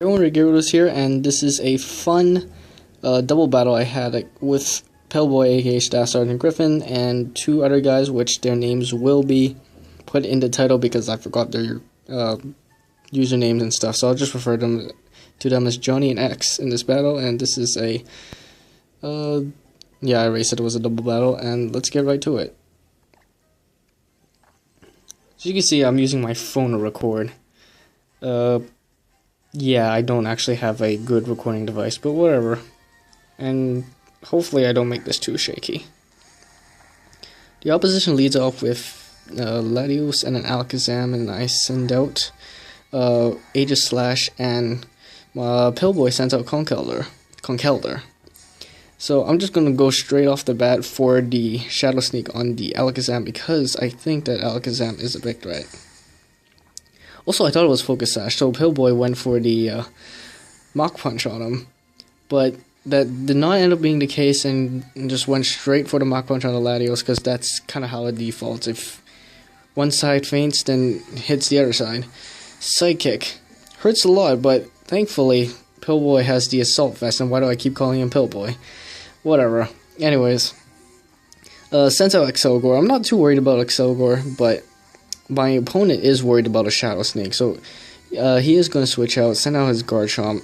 Everyone, redgyarados here, and this is a fun double battle I had with pillboi, aka Ssgtgriffin, and two other guys, which their names will be put in the title because I forgot their usernames and stuff, so I'll just refer to them as Johnny and X in this battle. And this is a yeah, I already said it was a double battle, and let's get right to it. So you can see I'm using my phone to record. Yeah, I don't actually have a good recording device, but whatever. And hopefully I don't make this too shaky. The opposition leads off with Latios and an Alakazam, and I send out Aegis/, and pillboi sends out Conkeldurr. So I'm just going to go straight off the bat for the Shadow Sneak on the Alakazam because I think that Alakazam is a big threat. Also, I thought it was Focus Sash, so pillboi went for the Mach Punch on him, but that did not end up being the case, and just went straight for the Mach Punch on the Latios, because that's kind of how it defaults. If one side faints, then hits the other side. Sidekick. Hurts a lot, but thankfully, pillboi has the Assault Vest, and why do I keep calling him pillboi? Whatever. Anyways, sends out Accelgor. I'm not too worried about Accelgor, but my opponent is worried about a Shadow Sneak, so he is going to switch out, send out his Garchomp.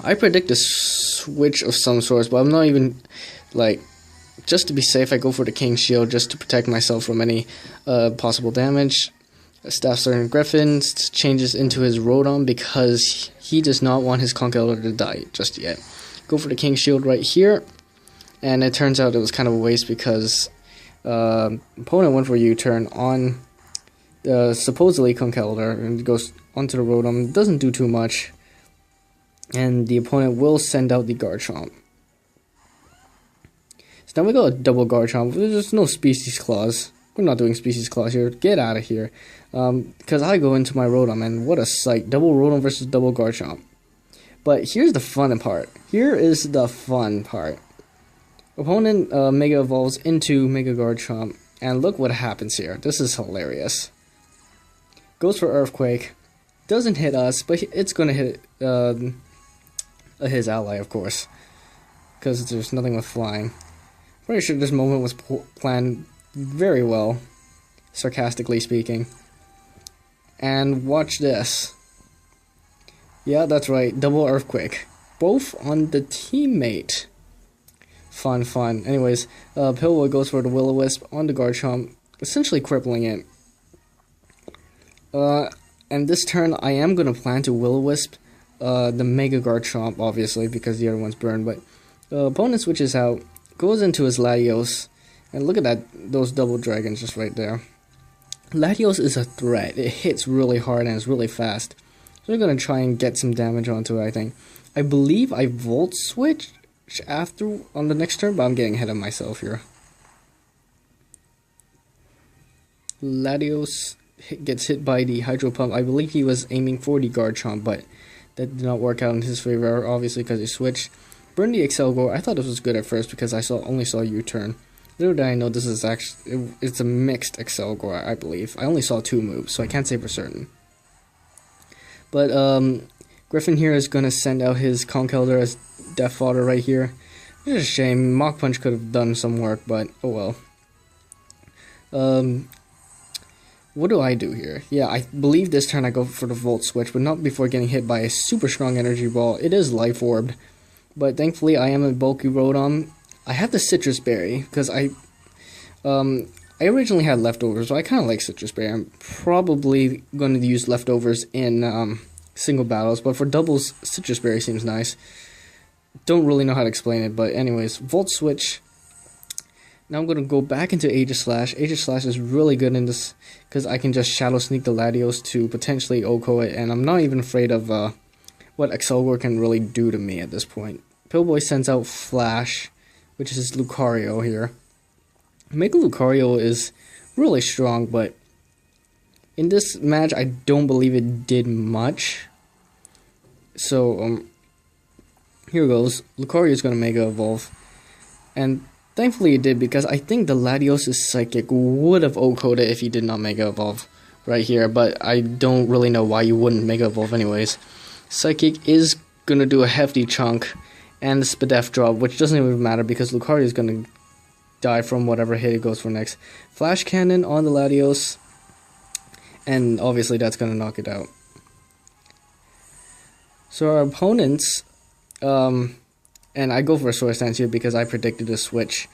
I predict a switch of some sort, but I'm not even, like, just to be safe, I go for the King Shield just to protect myself from any possible damage. Ssgtgriffin changes into his Rotom because he does not want his Conkeldurr to die just yet. Go for the King Shield right here, and it turns out it was kind of a waste because opponent went for a U-turn on supposedly Conkeldurr, and goes onto the Rotom. Doesn't do too much, and the opponent will send out the Garchomp. So now we got a double Garchomp. There's no Species Clause. We're not doing Species Clause here. Get out of here. Because I go into my Rotom, and what a sight. Double Rotom versus double Garchomp. But here's the fun part. Here is the fun part. Opponent Mega Evolves into Mega Garchomp, and look what happens here. This is hilarious. Goes for Earthquake. Doesn't hit us, but it's going to hit his ally, of course. Because there's nothing with flying. Pretty sure this moment was planned very well, sarcastically speaking. And watch this. Yeah, that's right, double Earthquake. Both on the teammate. Fun. Anyways, pillboi goes for the Will-O-Wisp on the Garchomp, essentially crippling it. And this turn, I am going to plan to Will-O-Wisp the Mega Garchomp, obviously, because the other one's burned. But opponent switches out, goes into his Latios, and look at that, those double dragons just right there. Latios is a threat. It hits really hard and is really fast. So we're going to try and get some damage onto it, I think. I believe I Volt Switch after on the next turn, but I'm getting ahead of myself here. Latios gets hit by the Hydro Pump. I believe he was aiming for the Garchomp, but that did not work out in his favor, obviously, because he switched. Burned the Accelgor. I thought this was good at first because I only saw U-turn. Little did I know this is actually it's a mixed Accelgor, I believe. I only saw two moves, so I can't say for certain. But Griffin here is going to send out his Conkeldurr as Death Fodder right here. It's a shame. Mach Punch could have done some work, but oh well. What do I do here? Yeah, I believe this turn I go for the Volt Switch, but not before getting hit by a super strong Energy Ball. It is Life Orbed, but thankfully I am a bulky Rotom. I have the Citrus Berry, because I originally had leftovers, so I kind of like Citrus Berry. I'm probably going to use leftovers in single battles, but for doubles, Citrus Berry seems nice. Don't really know how to explain it, but anyways, Volt Switch. Now I'm going to go back into Aegis/. Aegis/, is really good in this, because I can just Shadow Sneak the Latios to potentially OHKO it, and I'm not even afraid of what Accelgor can really do to me at this point. Pillboi sends out Flash, which is Lucario here. Mega Lucario is really strong, but in this match, I don't believe it did much. So, here goes. Lucario is going to Mega Evolve. And thankfully it did, because I think the Latios' Psychic would have OHKO'd it if he did not Mega Evolve right here. But I don't really know why you wouldn't Mega Evolve anyways. Psychic is gonna do a hefty chunk, and the Spadef drop, which doesn't even matter because Lucario is gonna die from whatever hit it goes for next. Flash Cannon on the Latios, and obviously that's gonna knock it out. So our opponents, and I go for a Sword Stance here because I predicted a switch,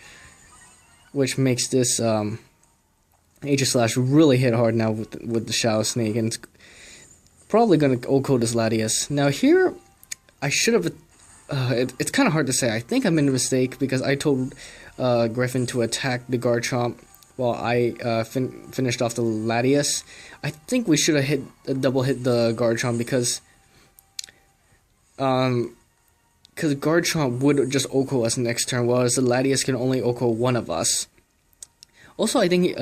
which makes this Aegislash really hit hard now with the Shadow Snake, and it's probably going to OHKO this Latias. Now here, I should have, it's kind of hard to say. I think I made a mistake because I told Griffin to attack the Garchomp while I finished off the Latias. I think we should have double hit the Garchomp because Garchomp would just OHKO us next turn, whereas the Latias can only OHKO one of us. Also, I think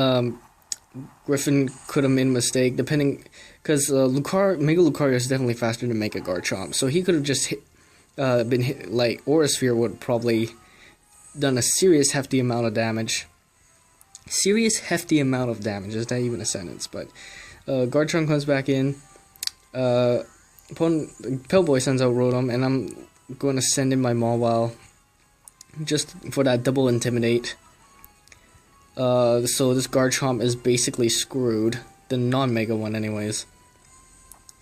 Griffin could have made a mistake, depending, because Mega Lucario is definitely faster than Mega Garchomp, so he could have just been hit, like, Aura Sphere would probably done a serious hefty amount of damage. Serious hefty amount of damage, is that even a sentence? But Garchomp comes back in, opponent, Pillboi sends out Rotom, and I'm going to send in my Mawile, just for that double Intimidate. So this Garchomp is basically screwed, the non-Mega one anyways.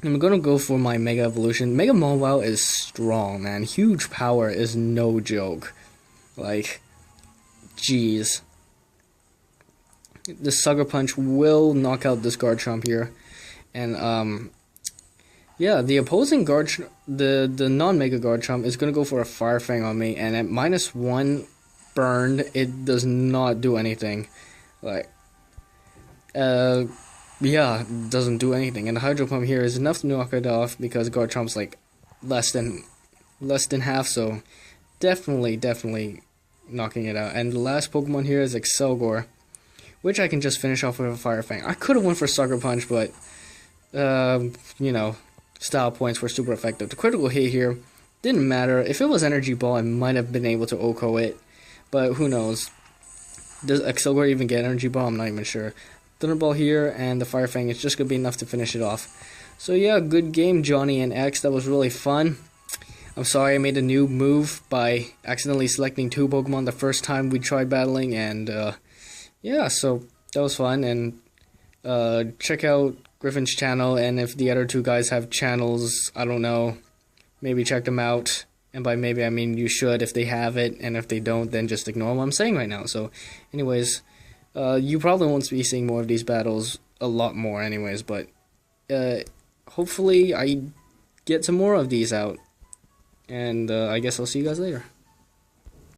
I'm gonna go for my Mega Evolution. Mega Mawile is strong, man. Huge power is no joke. Like, jeez. The Sucker Punch will knock out this Garchomp here. And, yeah, the opposing Garchomp, the non-Mega Garchomp is gonna go for a Fire Fang on me, and at -1 burned, it does not do anything. Like, yeah, it doesn't do anything. And the Hydro Pump here is enough to knock it off because Garchomp's like less than half, so definitely knocking it out. And the last Pokemon here is Excelgor, which I can just finish off with a Fire Fang. I could have went for Sucker Punch, but you know, style points were super effective. The critical hit here didn't matter. If it was Energy Ball, I might have been able to OHKO it, but who knows? Does Excelgor even get Energy Ball? I'm not even sure. Thunderball here, and the Fire Fang is just going to be enough to finish it off. So yeah, good game, Johnny and X. That was really fun. I'm sorry I made a new move by accidentally selecting 2 Pokemon the first time we tried battling, and yeah, so that was fun. And check out Griffin's channel, and if the other 2 guys have channels, I don't know, maybe check them out. And by maybe I mean you should if they have it, and if they don't, then just ignore what I'm saying right now. So anyways, you probably won't be seeing more of these battles, a lot more anyways, but hopefully I get some more of these out, and I guess I'll see you guys later.